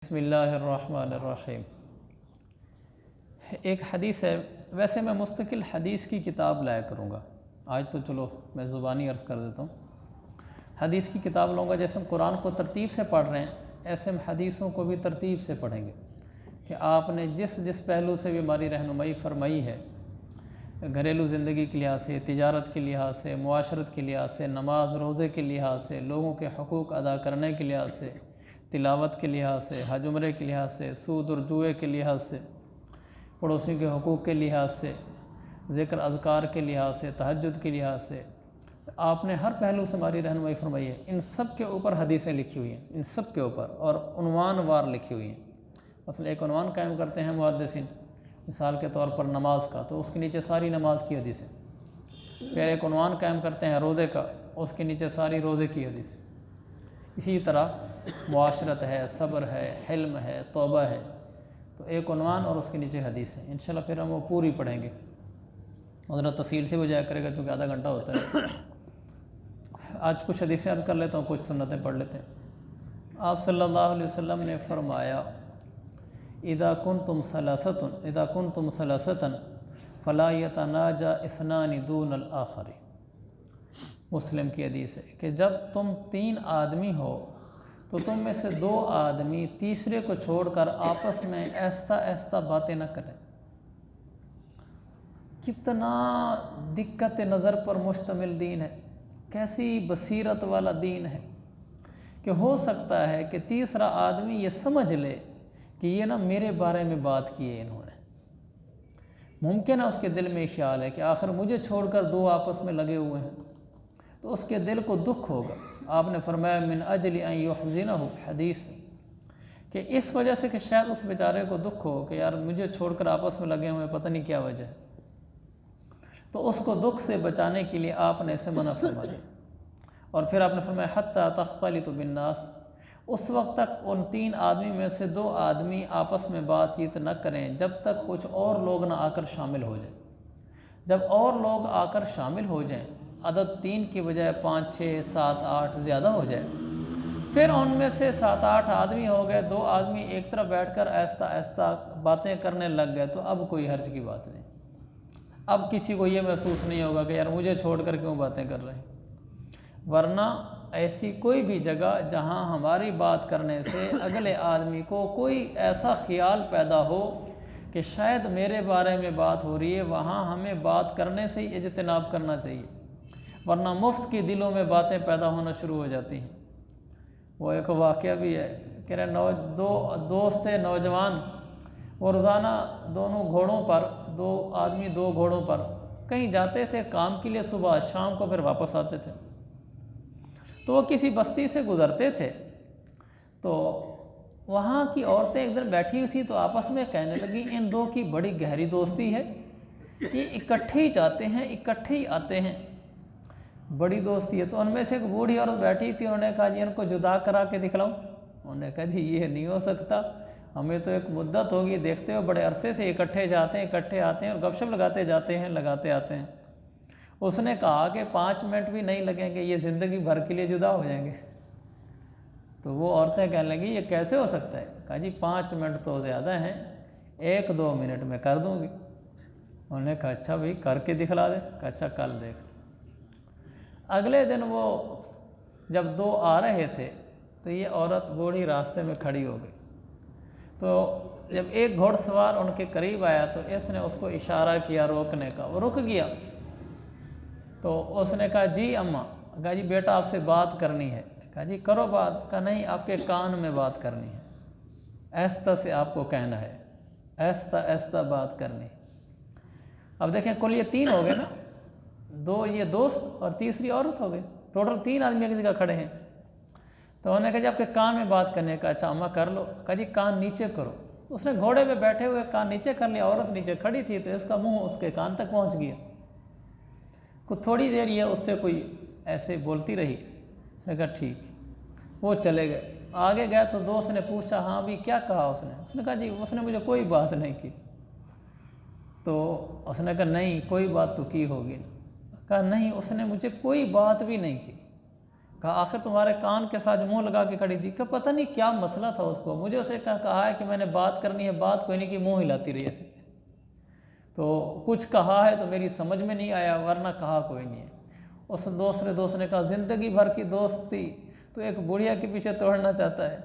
बिस्मिल्लाहिर्रहमानिर्रहीम। एक हदीस है, वैसे मैं मुस्तकिल हदीस की किताब लाया करूँगा, आज तो चलो मैं ज़ुबानी अर्ज़ कर देता हूँ। हदीस की किताब लूँगा, जैसे हम कुरान को तरतीब से पढ़ रहे हैं ऐसे हम हदीसों को भी तरतीब से पढ़ेंगे कि आपने जिस जिस पहलू से भी हमारी रहनुमाई फरमाई है, घरेलू ज़िंदगी के लिहाज से, तिजारत के लिहाज से, मुआशरत के लिहाज से, नमाज रोज़े के लिहाज से, लोगों के हकूक़ अदा करने के लिहाज से, तिलावत के लिहाज से, हज उम्रे के लिहाज से, सूद और जुए के लिहाज से, पड़ोसियों के हकूक़ के लिहाज से, ज़िक्र अज़कार के लिहाज से, तहज्जुद के लिहाज से, आपने हर पहलू से हमारी रहनुमाई फरमाई है। इन सब के ऊपर हदीसें लिखी हुई हैं, इन सब के ऊपर, और उन्वानवार लिखी हुई हैं। मसलन एक उन्वान कायम करते हैं मुहद्दिसीन, मिसाल के तौर पर नमाज का, तो उसके नीचे सारी नमाज की हदीसें। फिर एक उन्वान कायम करते हैं रोज़े का, उसके नीचे सारी रोज़े की हदीसें। इसी तरह मुआशरत है, सब्र है, हिल्म है, तौबा है, तो एक उन्वान और उसके नीचे हदीस है। इंशाल्लाह फिर हम वो पूरी पढ़ेंगे, ज़रा तफसील से हो जाया करेगा क्योंकि आधा घंटा होता है। आज कुछ हदीसें अर्ज़ कर लेता हूँ, कुछ सुन्नतें पढ़ लेते हैं। आप सल्लल्लाहु अलैहि वसल्लम ने फरमाया, इदा कुंतुम सलासतन फला यतनाजा इस्नानी दूनल आखरी। मुस्लिम की हदीस है कि जब तुम 3 आदमी हो तो तुम में से 2 आदमी तीसरे को छोड़कर आपस में ऐसा ऐसा बातें न करें। कितना दिक्कत नज़र पर मुश्तमिल दीन है, कैसी बसीरत वाला दीन है कि हो सकता है कि तीसरा आदमी ये समझ ले कि ये ना मेरे बारे में बात की है इन्होंने। मुमकिन है उसके दिल में ख्याल है कि आखिर मुझे छोड़कर 2 आपस में लगे हुए हैं, तो उसके दिल को दुख होगा। आपने फरमाया मिन अजली अन युहज़िनहु, हदीस कि इस वजह से कि शायद उस बेचारे को दुख हो कि यार मुझे छोड़कर आपस में लगे हुए, पता नहीं क्या वजह है, तो उसको दुख से बचाने के लिए आपने इसे मना फरमा दिया। और फिर आपने फरमाया हत्ता तख्तलितु बिन्नास, उस वक्त तक उन 3 आदमी में से 2 आदमी आपस में बातचीत न करें जब तक कुछ और लोग न आकर शामिल हो जाएं। जब और लोग आकर शामिल हो जाएं, अदद 3 की बजाय 5, 6, 7, 8 ज़्यादा हो जाए, फिर उनमें से 7-8 आदमी हो गए, 2 आदमी एक तरफ बैठकर ऐसा ऐसा बातें करने लग गए, तो अब कोई हर्ज की बात नहीं। अब किसी को ये महसूस नहीं होगा कि यार मुझे छोड़कर क्यों बातें कर रहे हैं। वरना ऐसी कोई भी जगह जहां हमारी बात करने से अगले आदमी को कोई ऐसा ख्याल पैदा हो कि शायद मेरे बारे में बात हो रही है, वहाँ हमें बात करने से ही इज्तिनाब करना चाहिए, वरना मुफ्त की दिलों में बातें पैदा होना शुरू हो जाती हैं। वो एक वाक़या भी है कि 2 दोस्त थे नौजवान, वो रोज़ाना दोनों घोड़ों पर, 2 आदमी 2 घोड़ों पर कहीं जाते थे काम के लिए, सुबह शाम को फिर वापस आते थे। तो वो किसी बस्ती से गुज़रते थे, तो वहाँ की औरतें एक दिन बैठी हुई थी, तो आपस में कहने लगी इन 2 की बड़ी गहरी दोस्ती है, ये इकट्ठे ही जाते हैं, इकट्ठे ही आते हैं, बड़ी दोस्ती है। तो उनमें से एक बूढ़ी औरत बैठी थी, उन्होंने कहा जी इनको जुदा करा के दिखलाऊं। उन्होंने कहा जी ये नहीं हो सकता, हमें तो एक मुद्दत होगी, देखते हो बड़े अरसे से इकट्ठे जाते हैं, इकट्ठे आते हैं और गपशप लगाते जाते हैं, लगाते आते हैं। उसने कहा कि 5 मिनट भी नहीं लगेंगे, ये ज़िंदगी भर के लिए जुदा हो जाएंगे। तो वो औरतें कहने लगी ये कैसे हो सकता है। कहा जी 5 मिनट तो ज़्यादा हैं, 1-2 मिनट में कर दूँगी। उन्होंने कहा अच्छा भाई करके दिखला दे। कहा अच्छा कल देख। अगले दिन वो जब 2 आ रहे थे, तो ये औरत बूढ़ी रास्ते में खड़ी हो गई। तो जब एक घोड़सवार उनके करीब आया तो इसने उसको इशारा किया रोकने का, वो रुक गया। तो उसने कहा जी अम्मा। कहा जी बेटा आपसे बात करनी है। कहा जी करो बात। कहा नहीं आपके कान में बात करनी है, ऐसा से आपको कहना है, ऐसा ऐसा बात करनी है। अब देखें कुल ये 3 हो गए ना, 2 ये दोस्त और तीसरी औरत हो गई, टोटल 3 आदमी एक जगह खड़े हैं। तो उन्होंने कहा जी आपके कान में बात करने का। अच्छा अम्मा कर लो। कहा जी कान नीचे करो। उसने घोड़े पे बैठे हुए कान नीचे कर लिया, औरत नीचे खड़ी थी तो इसका मुंह उसके कान तक पहुंच गया। कुछ थोड़ी देर ये उससे कोई ऐसे बोलती रही। उसने कहा ठीक। वो चले गए। आगे गए तो दोस्त ने पूछा हाँ भी क्या कहा उसने कहा जी उसने मुझे कोई बात नहीं की। तो उसने कहा नहीं कोई बात तो की होगी। कहा नहीं उसने मुझे कोई बात भी नहीं की, कहा आखिर तुम्हारे कान के साथ मुंह लगा के खड़ी थी? क्या पता नहीं क्या मसला था उसको, मुझे उसे कहा है कि मैंने बात करनी है, बात कोई नहीं की, मुंह हिलाती रही ऐसे। तो कुछ कहा है तो मेरी समझ में नहीं आया, वरना कहा कोई नहीं है। उस दूसरे दोस्त ने कहा ज़िंदगी भर की दोस्ती तो एक बुढ़िया के पीछे तोड़ना चाहता है,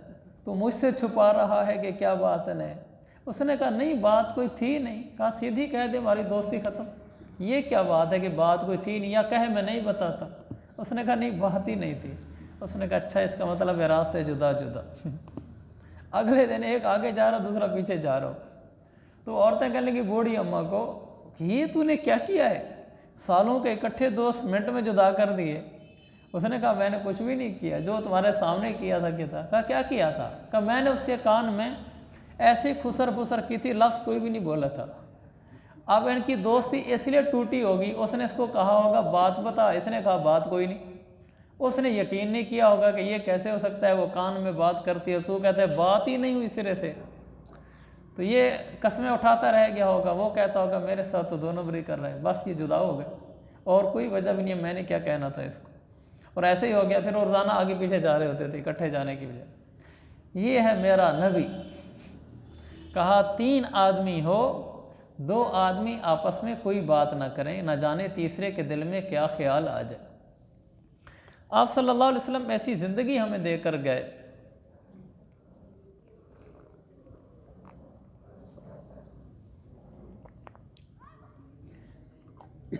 तो मुझसे छुपा रहा है कि क्या बात है। उसने कहा नहीं बात कोई थी नहीं। कहा सीधी कह दे हमारी दोस्ती ख़त्म। ये क्या बात है कि बात कोई थी नहीं, या कहे मैं नहीं बताता। उसने कहा नहीं बात ही नहीं थी। उसने कहा अच्छा इसका मतलब है रास्ते जुदा जुदा। अगले दिन एक आगे जा रहा दूसरा पीछे जा रहा हो। तो औरतें कहने लगी बूढ़ी अम्मा को कि ये तूने क्या किया है, सालों के इकट्ठे दोस्त मिनट में जुदा कर दिए। उसने कहा मैंने कुछ भी नहीं किया, जो तुम्हारे सामने किया था क्या था। कहा क्या किया था। कहा मैंने उसके कान में ऐसी खुसर फुसर की थी, लफ्ज़ कोई भी नहीं बोला था। अब इनकी दोस्ती इसलिए टूटी होगी, उसने इसको कहा होगा बात बता, इसने कहा बात कोई नहीं। उसने यकीन नहीं किया होगा कि ये कैसे हो सकता है, वो कान में बात करती है, तू कहता है बात ही नहीं हुई सिरे से। तो ये कस्में उठाता रह गया होगा, वो कहता होगा मेरे साथ तो दोनों बरी कर रहे हैं, बस ये जुदा हो गए और कोई वजह भी नहीं है, मैंने क्या कहना था इसको। और ऐसे ही हो गया, फिर रोज़ाना आगे पीछे जा रहे होते थे इकट्ठे जाने की वजह। ये है मेरा नबी। कहा 3 आदमी हो, 2 आदमी आपस में कोई बात ना करें, ना जाने तीसरे के दिल में क्या ख्याल आ जाए। आप सल्लल्लाहु अलैहि वसल्लम ऐसी ज़िंदगी हमें देकर गए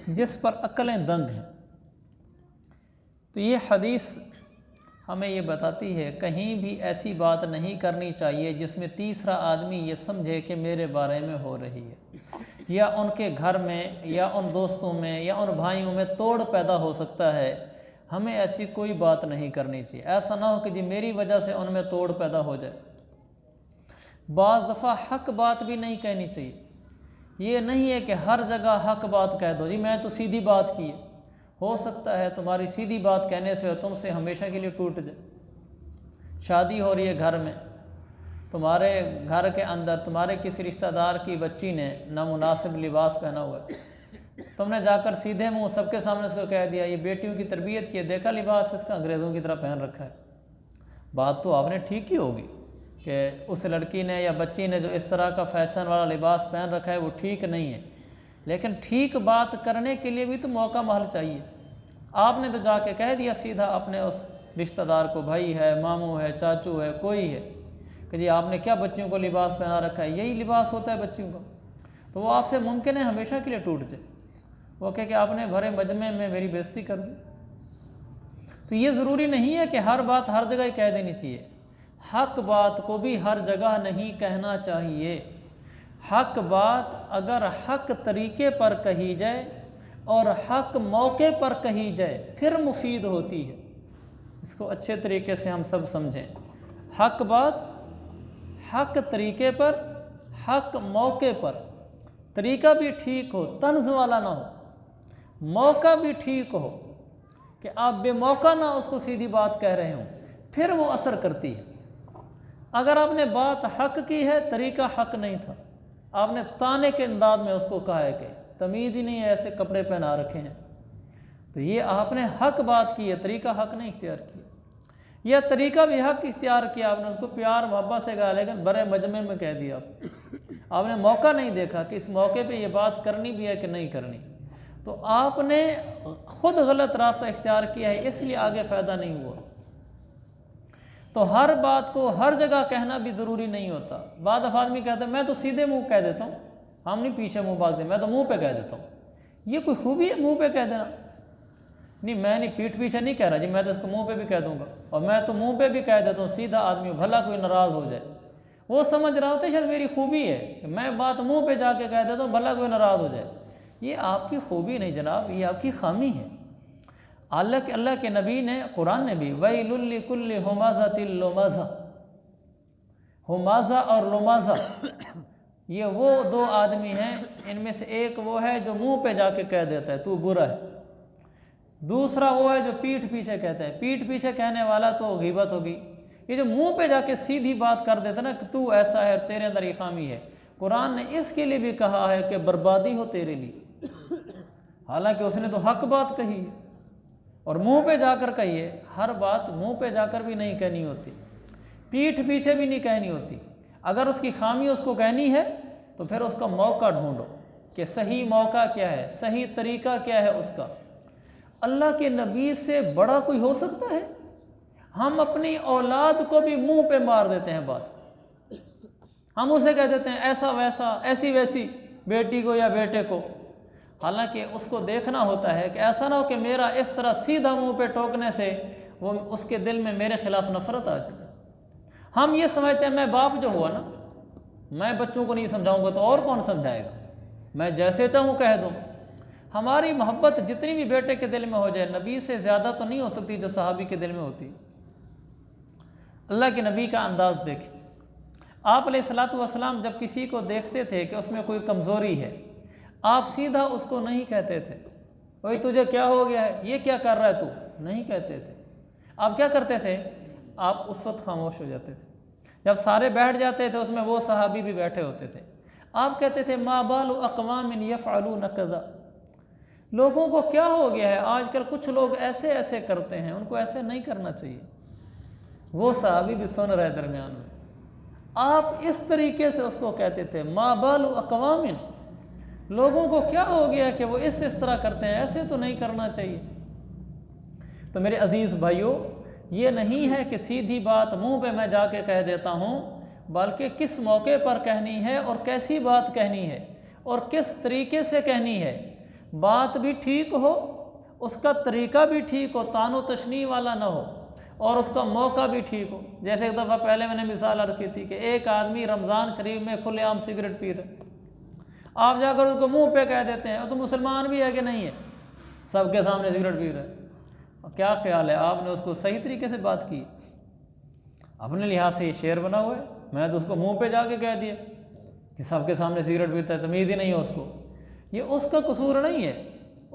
जिस पर अक्लें दंग हैं। तो ये हदीस हमें ये बताती है कहीं भी ऐसी बात नहीं करनी चाहिए जिसमें तीसरा आदमी ये समझे कि मेरे बारे में हो रही है, या उनके घर में या उन दोस्तों में या उन भाइयों में तोड़ पैदा हो सकता है। हमें ऐसी कोई बात नहीं करनी चाहिए। ऐसा ना हो कि जी मेरी वजह से उनमें तोड़ पैदा हो जाए। बाज़ दफ़ा हक बात भी नहीं कहनी चाहिए। ये नहीं है कि हर जगह हक बात कह दो, जी मैं तो सीधी बात की है। हो सकता है तुम्हारी सीधी बात कहने से तुमसे हमेशा के लिए टूट जाए। शादी हो रही है घर में, तुम्हारे घर के अंदर तुम्हारे किसी रिश्तेदार की बच्ची ने नामुनासिब लिबास पहना हुआ है, तुमने जाकर सीधे मुंह सबके सामने उसको कह दिया ये बेटियों की तरबियत की है, देखा लिबास इसका अंग्रेज़ों की तरह पहन रखा है। बात तो आपने ठीक ही होगी कि उस लड़की ने या बच्ची ने जो इस तरह का फैशन वाला लिबास पहन रखा है वो ठीक नहीं है, लेकिन ठीक बात करने के लिए भी तो मौका महल चाहिए। आपने तो जाके कह दिया सीधा अपने उस रिश्तेदार को, भाई है, मामू है, चाचू है, कोई है, कि जी आपने क्या बच्चियों को लिबास पहना रखा है, यही लिबास होता है बच्चियों का। तो वो आपसे मुमकिन है हमेशा के लिए टूट जाए। वो कहे कि आपने भरे मजमे में मेरी बेइज्जती कर दी। तो ये ज़रूरी नहीं है कि हर बात हर जगह ही कह देनी चाहिए। हक बात को भी हर जगह नहीं कहना चाहिए। हक बात अगर हक तरीके पर कही जाए और हक मौके पर कही जाए फिर मुफीद होती है। इसको अच्छे तरीके से हम सब समझें। हक बात हक तरीके पर, हक मौके पर, तरीका भी ठीक हो, तंज़ वाला ना हो, मौका भी ठीक हो कि आप बेमौका ना उसको सीधी बात कह रहे हों, फिर वो असर करती है। अगर आपने बात हक की है, तरीका हक नहीं था, आपने ताने के अंदाज में उसको कहा है कि तमीज़ ही नहीं है, ऐसे कपड़े पहना रखे हैं, तो ये आपने हक बात की है, तरीका हक नहीं इख्तियार किया। यह तरीका भी हक इख्तियार किया, आपने उसको प्यार मोहब्बत से कहा, लेकिन बड़े मजमे में कह दिया। आपने मौका नहीं देखा कि इस मौके पे ये बात करनी भी है कि नहीं करनी। तो आपने खुद गलत रास्ता इख्तियार किया है, इसलिए आगे फ़ायदा नहीं हुआ। तो हर बात को हर जगह कहना भी ज़रूरी नहीं होता। बाद दफ़ा आदमी कहता है मैं तो सीधे मुंह कह देता हूँ, हम नहीं पीछे मुंह भागते, मैं तो मुंह पे कह देता हूँ। ये कोई खूबी है मुंह पे कह देना? नहीं, मैं नहीं, पीठ पीछे नहीं कह रहा जी, मैं तो इसको मुंह पे भी कह दूंगा, और मैं तो मुंह पे भी कह देता हूँ सीधा आदमी, भला कोई नाराज़ हो जाए। वो समझ रहा होता है शायद मेरी खूबी है कि मैं बात मुँह पर जाके कह देता हूँ, भला कोई नाराज़ हो जाए। ये आपकी खूबी नहीं जनाब, ये आपकी खामी है। अल्लाह के नबी ने, कुरान ने भी वैलुल लिकुल्लि हुमाज़ातिल लुमाज़ा, हुमाज़ा और लुमाज़ा ये वो 2 आदमी हैं, इनमें से एक वो है जो मुंह पे जाके कह देता है तू बुरा है, दूसरा वो है जो पीठ पीछे कहता है। पीठ पीछे कहने वाला तो गीबत होगी, ये जो मुंह पे जाके सीधी बात कर देता ना कि तू ऐसा है, तेरे अंदर ये खामी है। कुरान ने इसके लिए भी कहा है कि बर्बादी हो तेरे लिए, हालांकि उसने तो हक बात कही है। और मुंह पे जाकर कहिए। हर बात मुंह पे जाकर भी नहीं कहनी होती, पीठ पीछे भी नहीं कहनी होती। अगर उसकी खामी उसको कहनी है तो फिर उसका मौका ढूंढो कि सही मौका क्या है, सही तरीका क्या है उसका। अल्लाह के नबी से बड़ा कोई हो सकता है? हम अपनी औलाद को भी मुंह पे मार देते हैं बात। हम उसे कह देते हैं ऐसा वैसा, ऐसी वैसी, बेटी को या बेटे को। हालांकि उसको देखना होता है कि ऐसा ना हो कि मेरा इस तरह सीधा मुंह पे टोकने से वो उसके दिल में मेरे खिलाफ नफरत आ जाए। हम ये समझते हैं मैं बाप जो हुआ ना, मैं बच्चों को नहीं समझाऊंगा तो और कौन समझाएगा, मैं जैसे चाहूँ कह दूँ। हमारी मोहब्बत जितनी भी बेटे के दिल में हो जाए, नबी से ज़्यादा तो नहीं हो सकती जो सहाबी के दिल में होती। अल्लाह के नबी का अंदाज़ देखें। आप अलैहिस्सलातु वस्सलाम जब किसी को देखते थे कि उसमें कोई कमज़ोरी है, आप सीधा उसको नहीं कहते थे भाई तुझे क्या हो गया है, ये क्या कर रहा है तू, नहीं कहते थे। आप क्या करते थे? आप उस वक्त खामोश हो जाते थे। जब सारे बैठ जाते थे, उसमें वो सहाबी भी बैठे होते थे, आप कहते थे मा बालु अक़वामिन यफ़अलून कज़ा, लोगों को क्या हो गया है, आजकल कुछ लोग ऐसे ऐसे करते हैं, उनको ऐसे नहीं करना चाहिए। वो सहाबी भी सुन रहे दरमियान में, आप इस तरीके से उसको कहते थे मा बालु अक़वामिन, लोगों को क्या हो गया कि वो इस तरह करते हैं, ऐसे तो नहीं करना चाहिए। तो मेरे अजीज़ भाइयों, ये नहीं है कि सीधी बात मुंह पे मैं जाके कह देता हूँ, बल्कि किस मौके पर कहनी है और कैसी बात कहनी है और किस तरीके से कहनी है। बात भी ठीक हो, उसका तरीका भी ठीक हो, तानो तशनी वाला ना हो, और उसका मौका भी ठीक हो। जैसे एक दफ़ा पहले मैंने मिसाल अर्ज़ की थी कि एक आदमी रमज़ान शरीफ में खुलेआम सिगरेट पी रहे, आप जाकर उसको मुंह पे कह देते हैं तो मुसलमान भी है कि नहीं है, सबके सामने सिगरेट पी रहा है। क्या ख्याल है, आपने उसको सही तरीके से बात की? अपने लिहाज से ये शेर बना हुआ है, मैं तो उसको मुंह पे जाके कह दिया कि सबके सामने सिगरेट पीता है, तमीज़ ही नहीं है उसको। ये उसका कसूर नहीं है,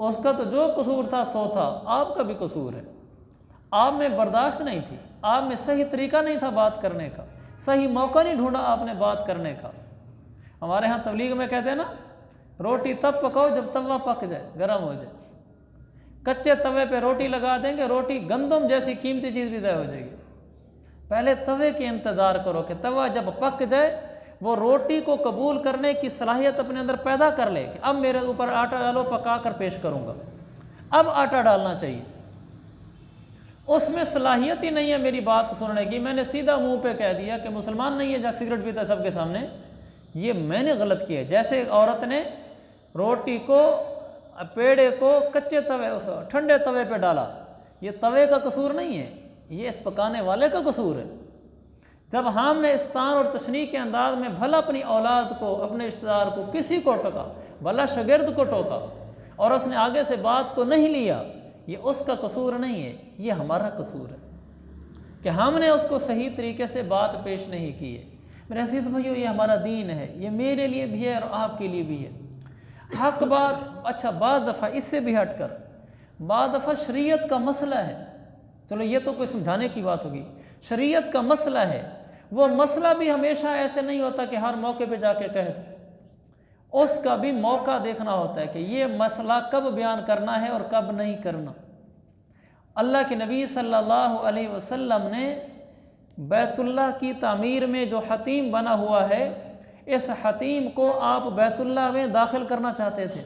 उसका तो जो कसूर था सो था, आपका भी कसूर है। आप में बर्दाश्त नहीं थी, आप में सही तरीका नहीं था बात करने का, सही मौका नहीं ढूंढा आपने बात करने का। हमारे यहाँ तबलीग में कहते हैं ना, रोटी तब पकाओ जब तवा पक जाए, गर्म हो जाए। कच्चे तवे पे रोटी लगा देंगे, रोटी गंदम जैसी कीमती चीज़ भी ज़ाय हो जाएगी। पहले तवे के इंतज़ार करो कि तवा जब पक जाए, वो रोटी को कबूल करने की सलाहियत अपने अंदर पैदा कर ले कि अब मेरे ऊपर आटा डालो, पका कर पेश करूँगा। अब आटा डालना चाहिए, उसमें सलाहियत ही नहीं है मेरी बात सुनने की। मैंने सीधा मुंह पे कह दिया कि मुसलमान नहीं है, जाके सिगरेट पीता है सबके सामने, ये मैंने गलत किया। जैसे औरत ने रोटी को, पेड़े को कच्चे तवे, उस ठंडे तवे पे डाला, ये तवे का कसूर नहीं है, ये इस पकाने वाले का कसूर है। जब हमने इस्तान और तशनी के अंदाज में भला अपनी औलाद को, अपने रिश्तेदार को, किसी को टोका, भला शागिर्द को टोका और उसने आगे से बात को नहीं लिया, ये उसका कसूर नहीं है, ये हमारा कसूर है कि हमने उसको सही तरीके से बात पेश नहीं की है। मेरे अज़ीज़ भाइयों, ये हमारा दीन है, ये मेरे लिए भी है और आपके लिए भी है। हक बात। अच्छा, बाद दफ़ा इससे भी हट कर, बाद दफ़ा शरीयत का मसला है, चलो ये तो कोई समझाने की बात होगी, शरीयत का मसला है, वो मसला भी हमेशा ऐसे नहीं होता कि हर मौके पे जाके कह दो, उसका भी मौका देखना होता है कि ये मसला कब बयान करना है और कब नहीं करना। अल्लाह के नबी सल्लल्लाहु अलैहि वसल्लम ने बैतुल्लाह की तामीर में जो हतीम बना हुआ है, इस हतीम को आप बैतुल्लाह में दाखिल करना चाहते थे,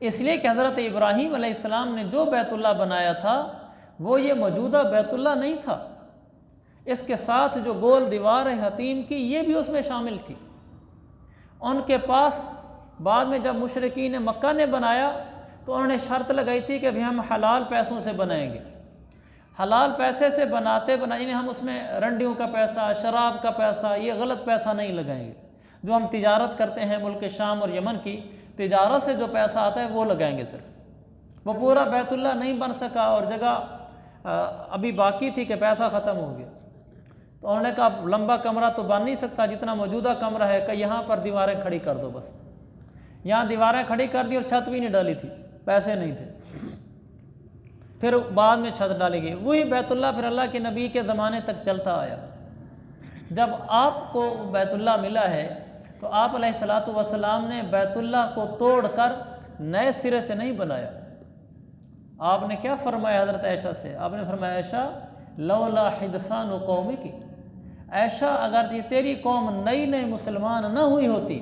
इसलिए कि हज़रत इब्राहीम अलैहिस्सलाम ने जो बैतुल्लाह बनाया था वो ये मौजूदा बैतुल्लाह नहीं था। इसके साथ जो गोल दीवार है हतीम की, ये भी उसमें शामिल थी। उनके पास बाद में जब मुशरिकीन मक्का ने बनाया तो उन्होंने शर्त लगाई थी कि अभी हम हलाल पैसों से बनाएंगे। हलाल पैसे से बनाते बनाने हम उसमें रंडियों का पैसा, शराब का पैसा, ये गलत पैसा नहीं लगाएंगे। जो हम तिजारत करते हैं मुल्क शाम और यमन की तिजारत से जो पैसा आता है वो लगाएंगे सिर्फ। वो पूरा बैतुल्लाह नहीं बन सका और जगह अभी बाकी थी कि पैसा ख़त्म हो गया। तो उन्होंने कहा लंबा कमरा तो बन नहीं सकता जितना मौजूदा कमरा है, कि यहाँ पर दीवारें खड़ी कर दो बस। यहाँ दीवारें खड़ी कर दी और छत भी नहीं डाली थी, पैसे नहीं थे। फिर बाद में छत डाली गई। वही बैतुल्लाह फिर अल्लाह के नबी के ज़माने तक चलता आया। जब आपको बैतुल्लाह मिला है तो आप अलैहिस्सलातु वस्सलाम ने बैतुल्लाह को तोड़कर नए सिरे से नहीं बनाया, आपने क्या फरमाया हज़रत आयशा से? आपने फरमाया आयशा लौला हिदसान कौमी की, ऐशा अगर ये तेरी कौम नई नई मुसलमान न हुई होती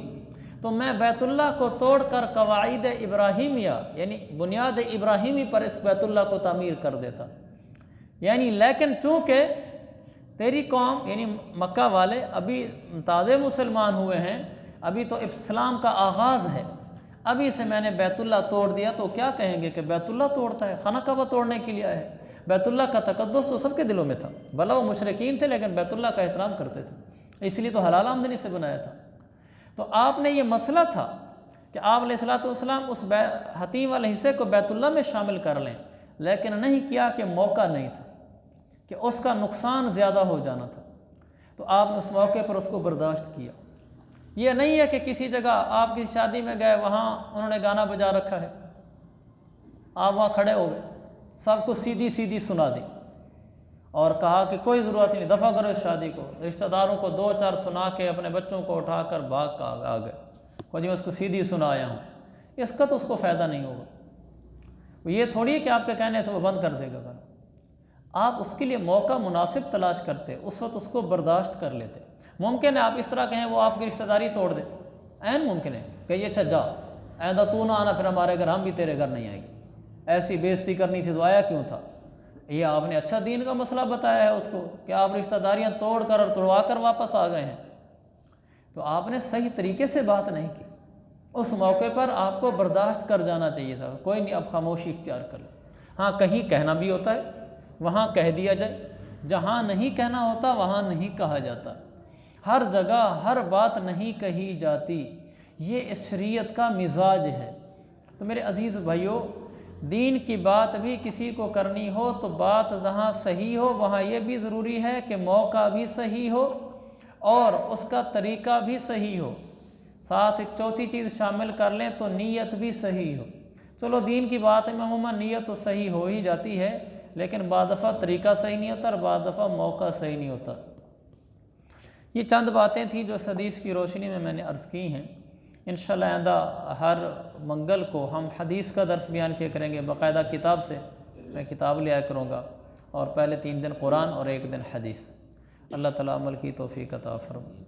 तो मैं बैतुल्लाह को तोड़कर कवाइद इब्राहिमिया यानी बुनियाद इब्राहिमी पर इस बैतुल्लाह को तामीर कर देता। यानी लेकिन चूँकि तेरी कौम यानी मक्का वाले अभी ताज़े मुसलमान हुए हैं, अभी तो इस्लाम का आगाज़ है, अभी से मैंने बैतुल्लाह तोड़ दिया तो क्या कहेंगे कि बैतुल्लाह तोड़ता है, खाना काबा तोड़ने के लिए आया है। बैतुल्लाह का तकद्दुस तो सबके दिलों में था, भला वो मुशरिकीन थे लेकिन बैतुल्लाह का एहतराम करते थे, इसलिए तो हलाल आमदनी से बनाया था। तो आपने ये मसला था कि आप अलैहिस्सलाम उस हतीम वाले हिस्से को बैतुल्लाह में शामिल कर लें, लेकिन नहीं किया कि मौका नहीं था, कि उसका नुकसान ज़्यादा हो जाना था, तो आपने उस मौके पर उसको बर्दाश्त किया। ये नहीं है कि किसी जगह आप किसी शादी में गए, वहाँ उन्होंने गाना बजा रखा है, आप वहाँ खड़े हो गए, सबको सीधी सीधी सुना दी और कहा कि कोई ज़रूरत नहीं, दफ़ा करो इस शादी को। रिश्तेदारों को 2-4 सुना के अपने बच्चों को उठाकर भाग का आ गए, और जी मैं उसको सीधी सुनाया हूँ, इसका तो उसको फ़ायदा नहीं होगा। ये थोड़ी है कि आपके कहने से वो बंद कर देगा गाना, आप उसके लिए मौका मुनासिब तलाश करते, उस वक्त उसको बर्दाश्त कर लेते। मुमकिन है आप इस तरह कहें वो आपकी रिश्तेदारी तोड़ दे, ऐन मुमकिन है कि अच्छा जा आइंदा तू ना आना, फिर हमारे घर, हम भी तेरे घर नहीं आएंगे, ऐसी बेइज्जती करनी थी तो आया क्यों था। ये आपने अच्छा दीन का मसला बताया है उसको कि आप रिश्तेदारियाँ तोड़ कर और तोड़वा कर वापस आ गए हैं, तो आपने सही तरीके से बात नहीं की। उस मौके पर आपको बर्दाश्त कर जाना चाहिए था, कोई नहीं आप खामोशी इख्तियार कर लो। हाँ कहीं कहना भी होता है, वहाँ कह दिया जाए, जहाँ नहीं कहना होता वहाँ नहीं कहा जाता, हर जगह हर बात नहीं कही जाती, ये इस शरीयत का मिजाज है। तो मेरे अज़ीज़ भाइयों, दीन की बात भी किसी को करनी हो तो बात जहाँ सही हो वहाँ ये भी ज़रूरी है कि मौका भी सही हो और उसका तरीक़ा भी सही हो, साथ एक चौथी चीज़ शामिल कर लें तो नीयत भी सही हो। चलो दीन की बात में अमूमन नीयत तो सही हो ही जाती है, लेकिन बाद दफ़ा तरीक़ा सही नहीं होता और बाद दफ़ा मौका सही नहीं होता। ये चंद बातें थी जो इस हदीस की रोशनी में मैंने अर्ज़ की हैं। इंशाअल्लाह आइंदा हर मंगल को हम हदीस का दर्स बयान किया करेंगे, बाकायदा किताब से, मैं किताब लिया करूँगा, और पहले 3 दिन कुरान और 1 दिन हदीस। अल्लाह ताला अमल की तौफ़ीक़ अता फ़रमाए।